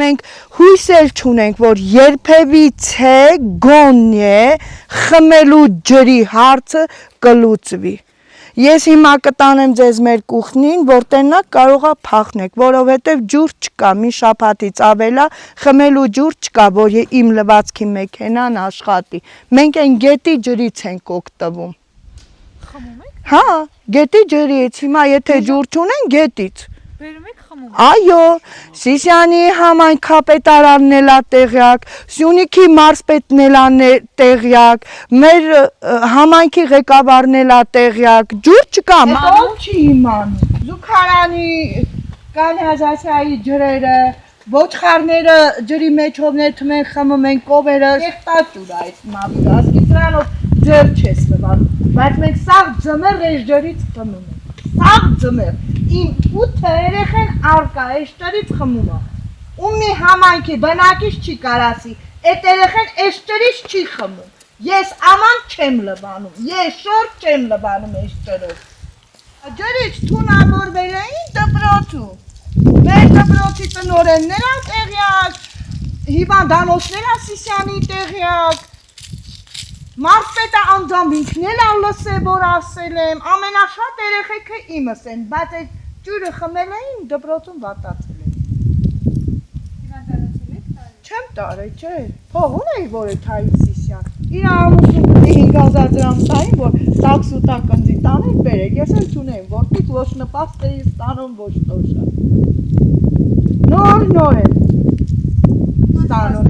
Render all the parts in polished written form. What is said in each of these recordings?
մենք հույսեր չունենք, որ երբևիցե գոնե խմելու ջրի հարցը կլուծվի։ Ես հիմա կտանեմ ձեզ մեր կուխնին, որտենակ կարողա փախնեք, որովհետև ջուր չկա, մի շաբաթից ավելա խմելու ջուր չկա, որ իմ լվացքի մեքենան աշխատի։ Մենք այն գետի ջրից ենք օգտվում։ Խմում եք։ Հա, գետի ջրից, հիմա եթե ջուր չունեն, գետից։ Բերում եք խմում։ Այո, Սիսիանի համայն քապետարանն էլա տեղյակ, Սյունիքի մարզպետն էլա տեղյակ, մեր համայնքի ղեկավարն էլա տեղյակ, ջուր չկա, ով չի իմանում։ Զուգարանի կանալիզացիայի ջրերը, ոչխարները ջրի մեջով ներթում են, խմում են, կովերը, կեղտաճուր է այդ մավիրը, ասկի սրանով ջր չես լվանում, բայց մենք սաղ ձմեռ այս ջրից խմում ենք, սաղ ձմեռ, իմ 8 երեխեն արկա այս ջրից խմում է, ու մի համայնքի բնակիչ չի կարասի, այդ երեխեն այս ջրից չի խմում, ես աման չեմ լվանում, ես շորտ չեմ լվանում այս ջրով, ջրից թունավորվել էին դպրոցում, մեր դպրոցի տնօրեններ ա տեղյակ, հիվանդանոցներ ա Սիսիանի տեղյակ, մարզպետը անձամբ ինքն էլ ա լսե, որ ասել եմ, ամենաշատ երեխեքը իմս են, բայց այդ ջուրը խմել էին, դպրոցում վատացել էին։ Հիվանդանոցել եք տարի։ Չեմ տարել, չէ, փող ունեի, որ այդ Հայից Սիսիան, իր ամուսնու պիտի 5000 դրամ տային, որ տաքս ու տակնձի տանեն բերեք, ես էլ չունեի, որտիկ ոչ նպաստ էի ստանում, ոչ տոշա։ Նոր եմ ստանում,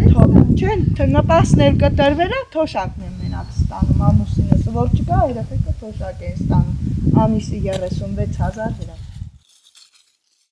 չէ, նպաստներ կտրվել է, թոշակն եմ մենակ ստանում, ամուսինս, որ չկա երեխեքը թոշակ են ստանում, ամիսի 36,000 դրամ։